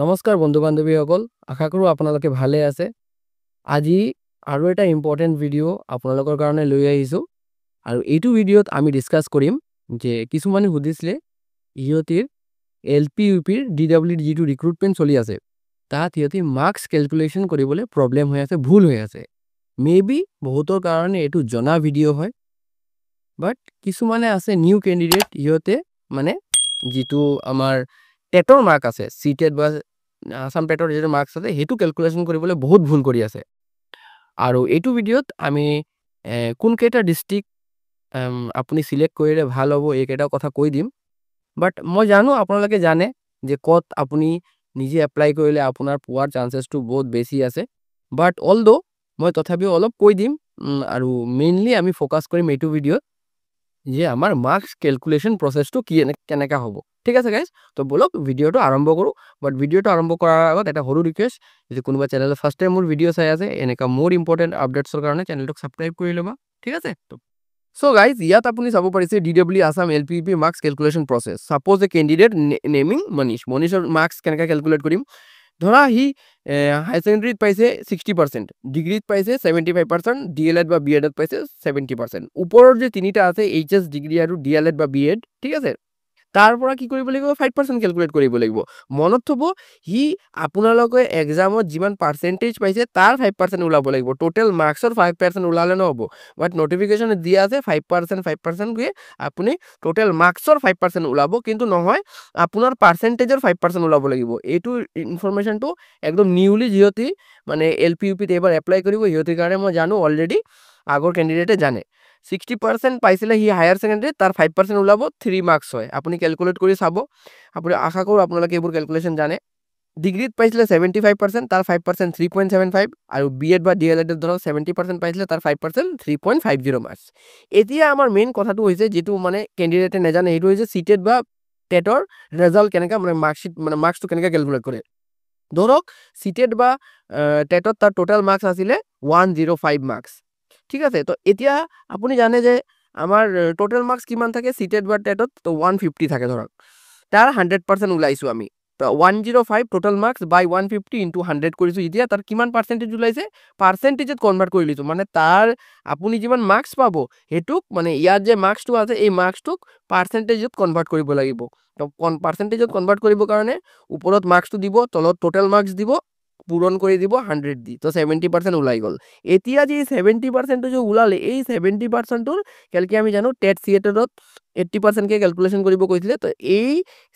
নমস্কাৰ বন্ধু বান্ধৱীসকল আশা কৰোঁ আপোনালোকে ভালে আছে আজি আৰু এটা ইম্পৰ্টেণ্ট ভিডিঅ' আপোনালোকৰ কাৰণে লৈ আহিছোঁ আৰু এইটো ভিডিঅ'ত আমি ডিছকাছ কৰিম যে কিছুমানে সুধিছিলে ইহঁতিৰ এলপি ইউপিৰ ডিডব্লিউৰ যিটো ৰিক্ৰুটমেণ্ট চলি আছে তাত ইহঁতি মাৰ্কছ কেলকুলেশ্যন কৰিবলৈ প্ৰব্লেম হৈ আছে ভুল হৈ আছে মেবি বহুতৰ কাৰণে এইটো জনা ভিডিঅ' হয় বাট কিছুমানে আছে নিউ কেণ্ডিডেট ইহঁতে মানে যিটো আমাৰ টেটৰ মাৰ্ক আছে সিটেট বা আসাম টেটৰ যিটো মাৰ্কছ আছে সেইটো কেলকুলেশ্যন কৰিবলৈ বহুত ভুল কৰি আছে আৰু এইটো ভিডিঅ'ত আমি কোনকেইটা ডিষ্ট্ৰিক্ট আপুনি সিলেক্ট কৰিলে ভাল হ'ব এইকেইটা কথা কৈ দিম বাট মই জানো আপোনালোকে জানে যে ক'ত আপুনি নিজে এপ্লাই কৰিলে আপোনাৰ পোৱাৰ চান্সেছটো বহুত বেছি আছে বাট অলদো মই তথাপিও অলপ কৈ দিম আৰু মেইনলি আমি ফ'কাছ কৰিম এইটো ভিডিঅ'ত যে আমাৰ মাৰ্কছ কেলকুলেশ্যন প্ৰচেছটো কেনেকা হ'ব ঠিক আছে গাইজ তো বলক ভিডিঅ'টো আৰম্ভ কৰোঁ বাট ভিডিঅ'টো আৰম্ভ কৰাৰ আগত এটা সৰু ৰিকুৱেষ্ট যদি কোনোবা চেনেলত ফাৰ্ষ্ট টাইম মোৰ ভিডিঅ' চাই আছে এনেকুৱা মোৰ ইম্পৰ্টেণ্ট আপডেটছৰ কাৰণে চেনেলটোক ছাবস্ক্ৰাইব কৰি ল'বা ঠিক আছে চ' গাইজ ইয়াত আপুনি চাব পাৰিছে DW Assam L P P marks calculation process suppose a candidate naming মনীষৰ মাৰ্কছ কেনেকৈ কেলকুলেট কৰিম ধৰা সি হায়াৰ ছেকেণ্ডেৰীত পাইছে 60%, ডিগ্ৰীত পাইছে 75%, DLED বা BEdত পাইছে 70%। ওপৰৰ যে তিনিটা আছে HS ডিগ্ৰী আৰু DLED বা BEd ঠিক আছে তাৰ পৰা কি কৰিব লাগিব 5% কেলকুলেট কৰিব লাগিব মনত থব সি আপোনালোকে এক্সামত যিমান পাৰ্চেন্টেজ পাইছে তাৰ 5% ওলাব লাগিব টোটেল মাৰ্কছৰ 5% ওলালে নহ'ব বাট নটিফিকেশ্যন দিয়া আছে 5% গৈ আপুনি টোটেল মাৰ্কছৰ 5% ওলাব কিন্তু নহয় আপোনাৰ পাৰ্চেন্টেজৰ 5% ওলাব লাগিব এইটো ইনফৰমেশ্যনটো একদম নিউলি যিহঁতি মানে LPUPত এবাৰ এপ্লাই কৰিব সিহঁতিৰ কাৰণে মই জানো অলৰেডি আগৰ কেণ্ডিডেটে জানে 60% পাইছিলে সি হায়াৰ ছেকেণ্ডেৰীত তাৰ 5% ওলাব 3 মাৰ্কছ হয় আপুনি কেলকুলেট কৰি চাব আপুনি আশা কৰোঁ আপোনালোকে এইবোৰ কেলকুলেশ্যন জানে ডিগ্ৰীত পাইছিলে 75% তাৰ 5% 3.75 আৰু BEd বা DLED ধৰক 70% পাইছিলে তাৰ 5% 3.50 মাৰ্কছ এতিয়া আমাৰ মেইন কথাটো হৈছে যিটো মানে কেণ্ডিডেটে নাজানে সেইটো হৈছে সিটেট বা টেটৰ ৰেজাল্ট কেনেকৈ মানে মাৰ্কশ্বিট মানে মাৰ্কছটো কেনেকৈ কেলকুলেট কৰে ধৰক সিটেট বা টেটত তাৰ টোটেল মাৰ্কছ আছিলে 105 মাৰ্কছ ঠিক আছে তো এতিয়া আপুনি জানে যে আমাৰ টোটেল মাৰ্কছ কিমান থাকে সিটেট বা টেটত তো 150 থাকে ধৰক তাৰ 100% ওলাইছোঁ আমি তো 105 টোটেল মাৰ্কছ বাই 150 ইনটু 100 কৰিছোঁ এতিয়া তাৰ কিমান পাৰ্চেণ্টেজ ওলাইছে পাৰ্চেণ্টেজত কনভাৰ্ট কৰি লৈছোঁ মানে তাৰ আপুনি যিমান মাৰ্কছ পাব সেইটোক মানে ইয়াত যে মাৰ্কছটো আছে এই মাৰ্কছটোক পাৰ্চেণ্টেজত কনভাৰ্ট কৰিব লাগিব তো পাৰ্চেণ্টেজত কনভাৰ্ট কৰিবৰ কাৰণে ওপৰত মাৰ্কছটো দিব তলত টোটেল মাৰ্কছ দিব পূৰণ কৰি দিব 100 দি তো 70% ওলাই গ'ল এতিয়া যে 70% যে ওলালে এই 70%টোৰ কেলকি আমি জানো টেট সিটেটত 80% কে কেলকুলেশ্যন কৰিব কৈছিলে তো এই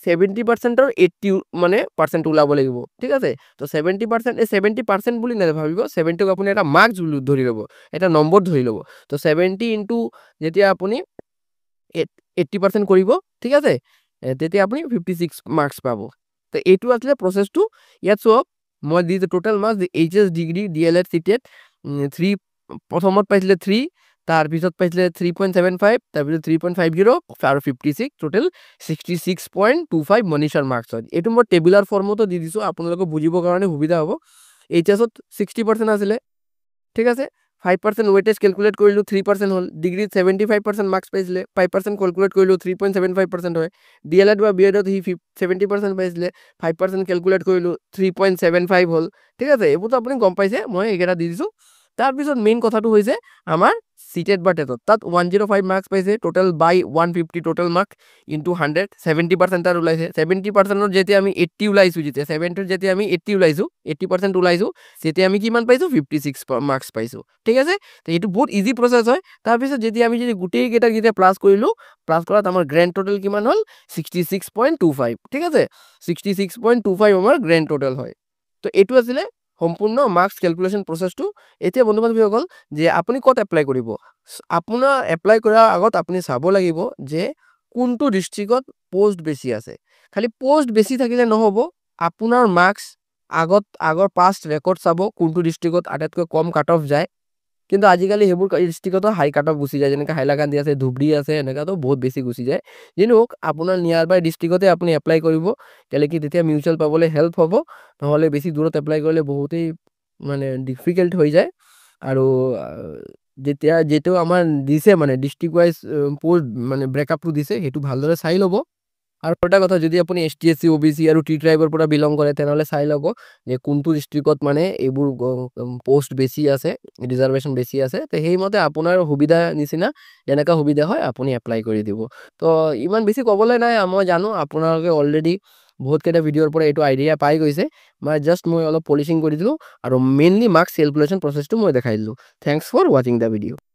70%ৰ 80 মানে পাৰ্চেণ্ট ওলাব লাগিব ঠিক আছে তো 70% এই 70% বুলি নাভাবিব 70ক আপুনি এটা মাৰ্কছ ধৰি ল'ব এটা নম্বৰ ধৰি ল'ব তো 70 ইনটু যেতিয়া আপুনি 80% কৰিব ঠিক আছে তেতিয়া আপুনি 56 মাৰ্কছ পাব তো এইটো আছিলে প্ৰচেছটো ইয়াত চাওক মই দিছোঁ total marks HS degree DLED CTET 3 প্ৰথমত পাইছিলে 3 তাৰপিছত পাইছিলে 3.75 তাৰপিছত 3.50 আৰু 56 টোটেল 66.25 মনীষৰ মাৰ্কছ হয় এইটো মই টেবুলাৰ ফৰ্মতো দি দিছোঁ আপোনালোকে বুজিবৰ কাৰণে সুবিধা হ'ব HSত 60% আছিলে ঠিক আছে 5% ওয়েটেজ কেলকুলেট কৰিলোঁ 3% হ'ল ডিগ্ৰীত 75% মাৰ্কছ পাইছিলে 5% কেলকুলেট কৰিলোঁ 3.75% হয় DLED বা BEdত সি 70% পাইছিলে 5% কেলকুলেট কৰিলোঁ 3.75 হ'ল ঠিক আছে এইবোৰতো আপুনি গম পাইছে মই এইকেইটা দি দিছোঁ তাৰপিছত মেইন কথাটো হৈছে আমাৰ সিটেট বা টেটত তাত 105 মাৰ্কছ পাইছে টোটেল বাই 150 টোটেল মাৰ্ক ইনটু 100 70% তাৰ ওলাইছে 70%ৰ যেতিয়া আমি 80 ওলাইছোঁ যেতিয়া 70ৰ যেতিয়া আমি 80 ওলাইছোঁ 80% ওলাইছোঁ তেতিয়া আমি কিমান পাইছোঁ 56 মাৰ্কছ পাইছোঁ ঠিক আছে তো এইটো বহুত ইজি প্ৰচেছ হয় তাৰপিছত যেতিয়া আমি যদি গোটেইকেইটা যেতিয়া প্লাছ কৰিলোঁ প্লাছ কৰাত আমাৰ গ্ৰেণ্ড টোটেল কিমান হ'ল 66.25 ঠিক আছে 66.25 আমাৰ গ্ৰেণ্ড টোটেল হয় তো এইটো আছিলে সম্পূৰ্ণ মাৰ্কছ কেলকুলেশ্যন প্ৰচেছটো এতিয়া বন্ধু বান্ধৱীসকল যে আপুনি ক'ত এপ্লাই কৰিব আপোনাৰ এপ্লাই কৰাৰ আগত আপুনি চাব লাগিব যে কোনটো ডিষ্ট্ৰিক্টত পোষ্ট বেছি আছে খালি পোষ্ট বেছি থাকিলে নহ'ব আপোনাৰ মাৰ্কছ আগৰ পাষ্ট ৰেকৰ্ড চাব কোনটো ডিষ্ট্ৰিক্টত আটাইতকৈ কম কাট অফ যায় কিন্তু আজিকালি সেইবোৰ ডিষ্ট্ৰিক্টতো হাই কাট অফ গুচি যায় যেনেকৈ হাইলাকান্দি আছে ধুবুৰী আছে এনেকুৱাতো বহুত বেছি গুচি যায় যিনো আপোনাৰ নিয়াৰ বাই ডিষ্ট্ৰিক্টতে আপুনি এপ্লাই কৰিব কেলৈ কি তেতিয়া মিউচুৱেল পাবলৈ হেল্প হ'ব নহ'লে বেছি দূৰত এপ্লাই কৰিলে বহুতেই মানে ডিফিকাল্ট হৈ যায় আৰু যেতিয়া যেটো আমাৰ দিছে মানে ডিষ্ট্ৰিক্ট ৱাইজ পোষ্ট মানে ব্ৰেকআপটো দিছে সেইটো ভালদৰে চাই ল'ব আৰু এটা কথা, যদি আপুনি ST SC OBC আৰু T ট্ৰাইবৰ পৰা বিলং কৰে তেনেহ'লে চাই ল'ব যে কোনটো ডিষ্ট্ৰিক্টত মানে এইবোৰ পোষ্ট বেছি আছে, ৰিজাৰ্ভেশ্যন বেছি আছে, তো সেইমতে আপোনাৰ সুবিধা নিচিনা যেনেকুৱা সুবিধা হয় আপুনি এপ্লাই কৰি দিব। তো ইমান বেছি ক'বলৈ নাই, মই জানো আপোনালোকে অলৰেডি বহুতকেইটা ভিডিঅ'ৰ পৰা এইটো আইডিয়া পাই গৈছে। মই অলপ পলিচিং কৰি দিলোঁ আৰু মেইনলি মাৰ্কছ কেলকুলেশ্যন প্ৰচেছটো মই দেখাই দিলোঁ। থেংকছ ফৰ ৱাচিং দ্য ভিডিঅ'।